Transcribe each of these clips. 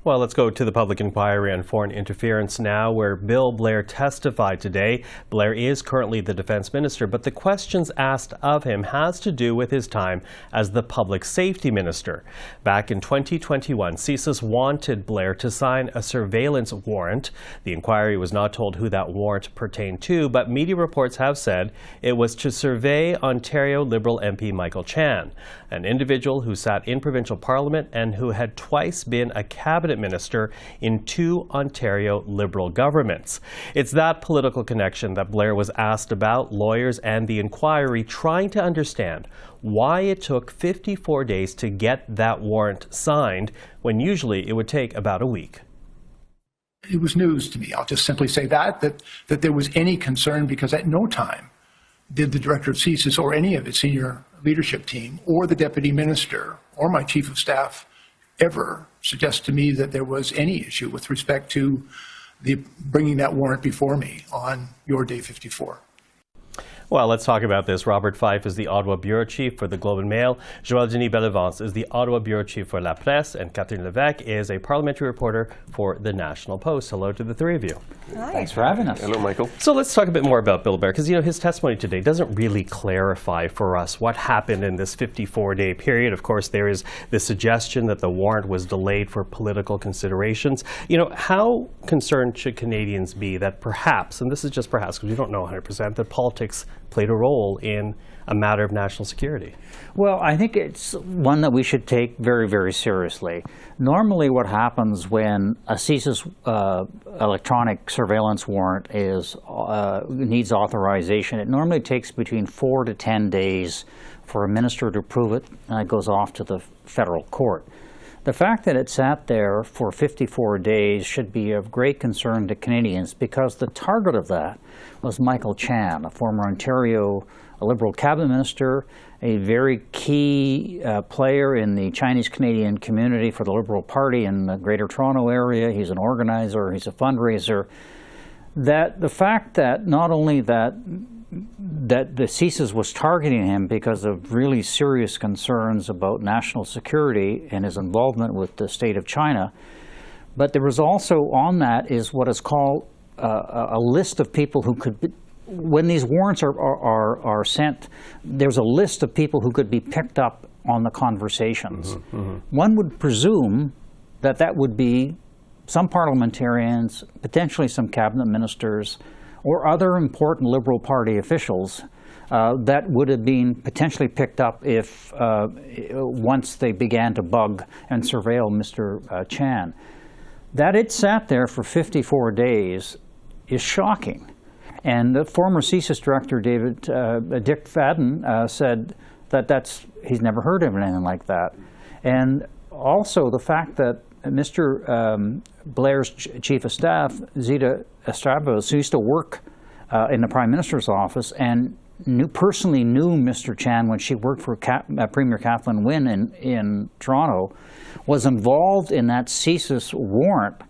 Well, let's go to the public inquiry on foreign interference now, where Bill Blair testified today. Blair is currently the defense minister, but the questions asked of him has to do with his time as the public safety minister. Back in 2021, CSIS wanted Blair to sign a surveillance warrant. The inquiry was not told who that warrant pertained to, but media reports have said it was to survey Ontario Liberal MP Michael Chan, an individual who sat in provincial parliament and who had twice been a cabinet minister in 2 Ontario Liberal governments. It's that political connection that Blair was asked about, lawyers and the inquiry trying to understand why it took 54 days to get that warrant signed, when usually it would take about a week. It was news to me. I'll just simply say that there was any concern, because at no time did the director of CSIS or any of its senior leadership team or the deputy minister or my chief of staff ever suggest to me that there was any issue with respect to bringing that warrant before me on your day 54. Well, let's talk about this. Robert Fife is the Ottawa bureau chief for the Globe and Mail. Joël-Denis Bellavance is the Ottawa bureau chief for La Presse, and Catherine Lévesque is a parliamentary reporter for the National Post. Hello to the three of you. Hi. Thanks for having us. Hello, Michael. So let's talk a bit more about Bill Blair, because his testimony today doesn't really clarify for us what happened in this 54-day period. Of course, there is the suggestion that the warrant was delayed for political considerations. How concerned should Canadians be that perhaps, and this is just perhaps because we don't know 100%, that politics played a role in a matter of national security? Well, I think it's one that we should take very, very seriously. Normally what happens when a CSIS electronic surveillance warrant needs authorization, it normally takes between 4 to 10 days for a minister to approve it, and it goes off to the federal court. The fact that it sat there for 54 days should be of great concern to Canadians, because the target of that was Michael Chan, a former Ontario Liberal cabinet minister, a very key player in the Chinese-Canadian community for the Liberal Party in the Greater Toronto area. He's an organizer, he's a fundraiser. That the fact that not only that the CSIS was targeting him because of really serious concerns about national security and his involvement with the state of China, but there was also on that is what is called a list of people who could be, when these warrants are sent, there's a list of people who could be picked up on the conversations. Mm-hmm, mm-hmm. One would presume that that would be some parliamentarians, potentially some cabinet ministers, or other important Liberal Party officials that would have been potentially picked up if once they began to bug and surveil Mr. Chan. That it sat there for 54 days is shocking. And the former CSIS director, Dick Fadden, said that he's never heard of anything like that. And also the fact that Mr. Blair's chief of staff, Zita Estrabos, who used to work in the Prime Minister's office and personally knew Mr. Chan when she worked for Premier Kathleen Wynne in Toronto, was involved in that CSIS warrant.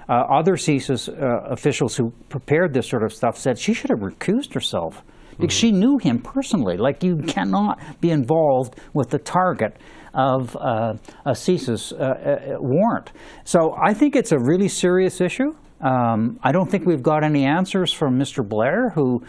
Other CSIS officials who prepared this sort of stuff said she should have recused herself, because she knew him personally. Like, you cannot be involved with the target of a CSIS warrant. So I think it's a really serious issue. I don't think we've got any answers from Mr. Blair, who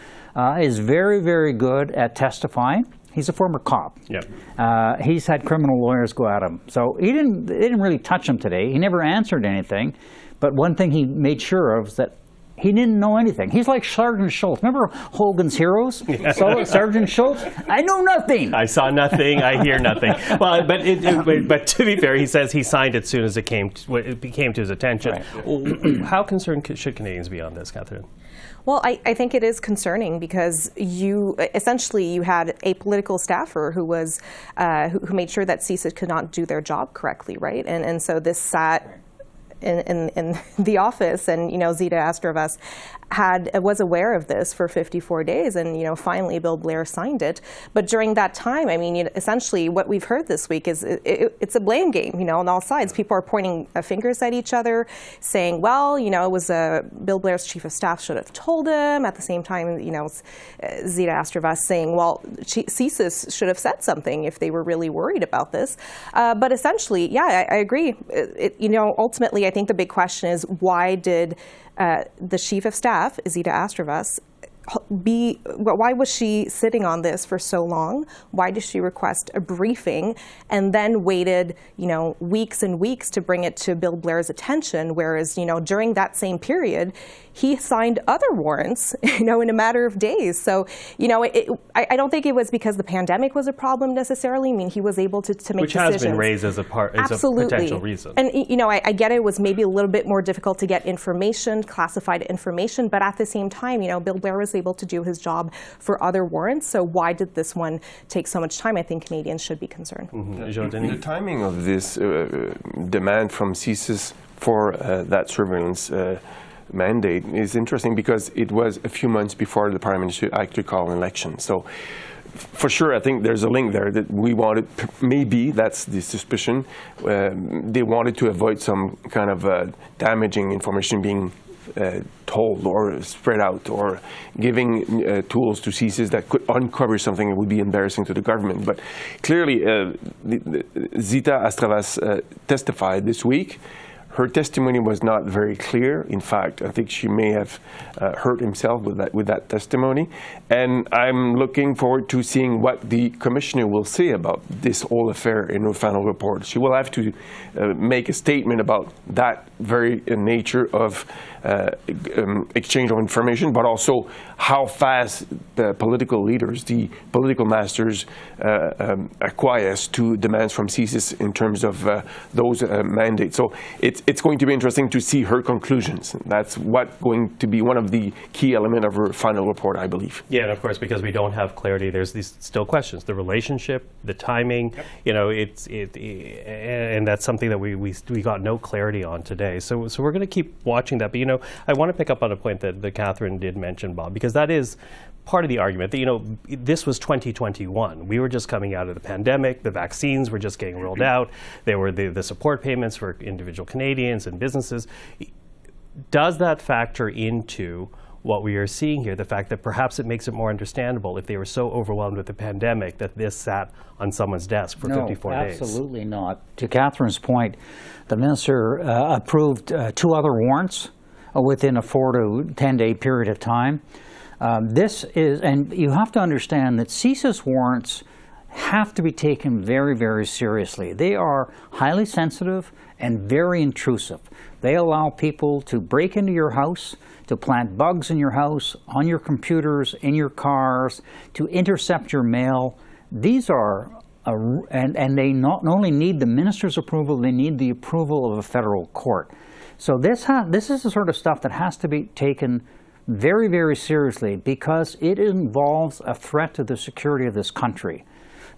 is very, very good at testifying. He's a former cop. Yep. He's had criminal lawyers go at him. So they didn't really touch him today. He never answered anything. But one thing he made sure of is that he didn't know anything. He's like Sergeant Schultz. Remember Hogan's Heroes? So, Sergeant Schultz? I know nothing. I saw nothing. I hear nothing. Well, but to be fair, he says he signed it as soon as it came to his attention. Right. How concerned should Canadians be on this, Catherine? Well, I think it is concerning, because you had a political staffer who was who made sure that CSIS could not do their job correctly, right? And so this sat in the office, and Zita Estrabos was aware of this for 54 days, and finally Bill Blair signed it. But during that time, I mean, essentially what we've heard this week is it's a blame game, on all sides. People are pointing fingers at each other, saying, well, it was Bill Blair's chief of staff should have told him. At the same time, Zita Astravas saying, well, CSIS should have said something if they were really worried about this. But essentially, yeah, I agree. Ultimately, I think the big question is, why did the chief of staff, Zita Astravas, why was she sitting on this for so long? Why did she request a briefing and then waited, weeks and weeks to bring it to Bill Blair's attention? Whereas, during that same period, he signed other warrants, in a matter of days. So, I don't think it was because the pandemic was a problem necessarily. I mean, he was able to make Which decisions. has been raised as a potential reason. And, I get it was maybe a little bit more difficult to get information, classified information, but at the same time, Bill Blair was able to do his job for other warrants. So why did this one take so much time? I think Canadians should be concerned. Joël-Denis? The timing of this demand from CSIS for that surveillance mandate is interesting because it was a few months before the Prime Minister actually called an election. So for sure, I think there's a link there that we wanted, maybe that's the suspicion, they wanted to avoid some kind of damaging information being told or spread out, or giving tools to CSIS that could uncover something that would be embarrassing to the government. But clearly, Zita Astravas testified this week. Her testimony was not very clear. In fact, I think she may have hurt himself with that testimony. And I'm looking forward to seeing what the commissioner will say about this whole affair in her final report. She will have to make a statement about that very nature of exchange of information, but also how fast the political leaders, the political masters, acquiesce to demands from CSIS in terms of those mandates. So it's going to be interesting to see her conclusions. That's going to be one of the key elements of her final report, I believe. Yeah, and of course, because we don't have clarity, there's these still questions: the relationship, the timing. Yep. And that's something that we got no clarity on today. So we're going to keep watching that. But I want to pick up on a point that Catherine did mention, Bob, because that is part of the argument that, this was 2021. We were just coming out of the pandemic. The vaccines were just getting rolled out. There were the support payments for individual Canadians and businesses. Does that factor into what we are seeing here, the fact that perhaps it makes it more understandable if they were so overwhelmed with the pandemic that this sat on someone's desk for 54 days? No, absolutely not. To Catherine's point, the minister approved 2 other warrants within a 4 to 10-day period of time. This is, and you have to understand that CSIS warrants have to be taken very, very seriously. They are highly sensitive and very intrusive. They allow people to break into your house, to plant bugs in your house, on your computers, in your cars, to intercept your mail. These are, and they not only need the minister's approval, they need the approval of a federal court. So this is the sort of stuff that has to be taken very, very seriously because it involves a threat to the security of this country.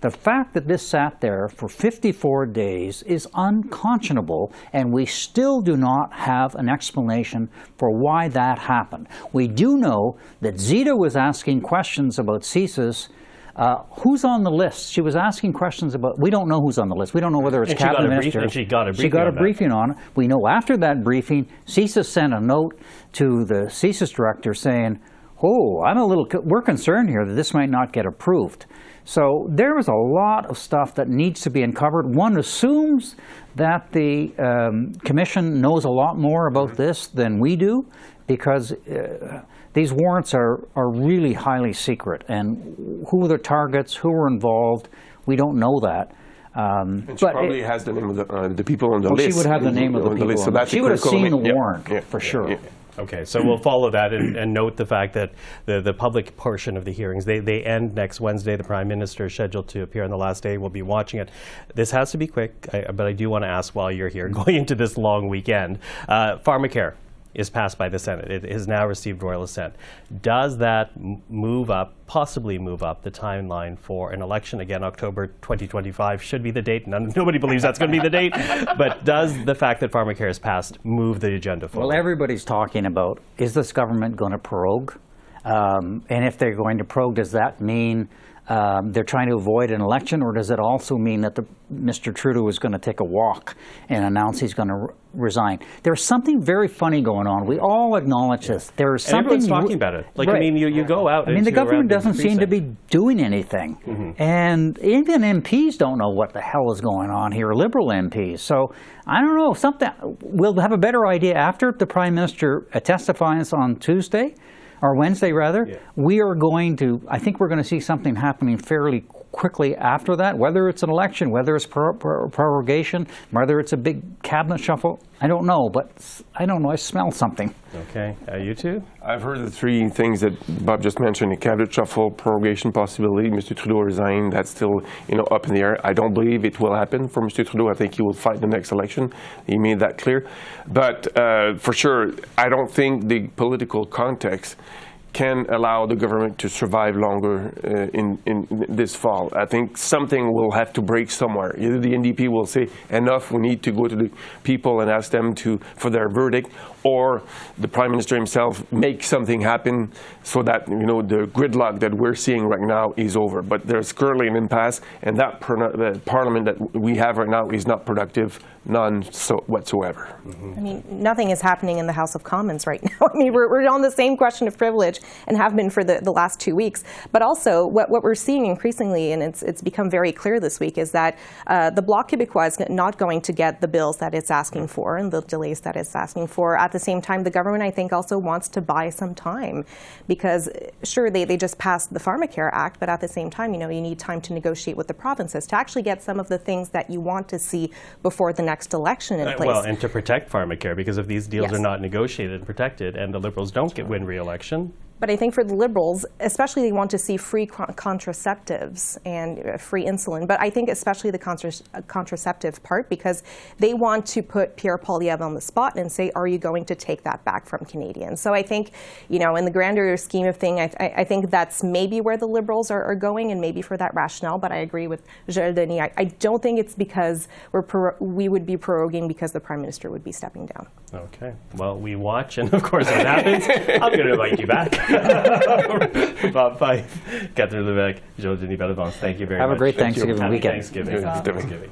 The fact that this sat there for 54 days is unconscionable, and we still do not have an explanation for why that happened. We do know that Zita was asking questions about CSIS. Who's on the list? She was asking questions about, we don't know who's on the list. We don't know whether it's cabinet ministers. She got a briefing on it. We know after that briefing, CSIS sent a note to the CSIS director saying, we're concerned here that this might not get approved. So there is a lot of stuff that needs to be uncovered. One assumes that the Commission knows a lot more about this than we do, because these warrants are really highly secret. And who are the targets, who were involved, we don't know that. And she probably has the name of the people on the list. She would have the name of the people. So that's she would have seen the warrant, for sure. Yeah. Okay, so we'll follow that and note the fact that the public portion of the hearings, they end next Wednesday. The Prime Minister is scheduled to appear on the last day. We'll be watching it. This has to be quick, but I do want to ask while you're here, going into this long weekend, pharmacare. is passed by the Senate. It has now received royal assent. Does that possibly move up the timeline for an election? Again, October 2025 should be the date. Nobody believes that's going to be the date. But does the fact that pharmacare is passed move the agenda forward? Well, everybody's talking about, is this government going to prorogue? And if they're going to prorogue, does that mean they're trying to avoid an election, or does it also mean that Mr. Trudeau is going to take a walk and announce he's going to resign? There's something very funny going on. We all acknowledge this. There's something. Everyone's talking about it. Like, right. I mean, you go out. I mean, the government doesn't seem to be doing anything, and even MPs don't know what the hell is going on here. Liberal MPs. So I don't know. We'll have a better idea after the Prime Minister testifies on Tuesday. Or Wednesday, rather. Yeah. I think we're going to see something happening fairly quickly after that, whether it's an election, whether it's prorogation, whether it's a big cabinet shuffle. I don't know, but I don't know. I smell something. Okay. You too? I've heard the three things that Bob just mentioned: a cabinet shuffle, prorogation possibility, Mr. Trudeau resign. That's still up in the air. I don't believe it will happen for Mr. Trudeau. I think he will fight the next election. He made that clear. But for sure, I don't think the political context can allow the government to survive longer in this fall. I think something will have to break somewhere. Either the NDP will say, enough, we need to go to the people and ask them for their verdict, or the Prime Minister himself make something happen so that the gridlock that we're seeing right now is over. But there's currently an impasse, and that Parliament that we have right now is not productive, none whatsoever. I mean, nothing is happening in the House of Commons right now. I mean, we're on the same question of privilege and have been for the last 2 weeks. But also, what we're seeing increasingly, and it's become very clear this week, is that the Bloc Québécois is not going to get the bills that it's asking for and the delays that it's asking for. At the same time, the government, I think, also wants to buy some time, because sure, they just passed the Pharmacare Act, but at the same time, you need time to negotiate with the provinces to actually get some of the things that you want to see before the next election in place. Well, and to protect pharmacare, because if these deals are not negotiated and protected, and the Liberals don't win re-election. But I think for the Liberals, especially, they want to see free contraceptives and free insulin. But I think especially the contraceptive part, because they want to put Pierre Poilievre on the spot and say, are you going to take that back from Canadians? So I think, in the grander scheme of things, I think that's maybe where the Liberals are going, and maybe for that rationale. But I agree with Joël-Denis. I don't think it's because we would be proroguing because the Prime Minister would be stepping down. Okay. Well, we watch, and of course, what happens, I'm going to invite you back. Bob Fife, Catherine Lévesque, Joël-Denis Bellavance, thank you very much. Have a great Thanksgiving Happy weekend. Thanksgiving.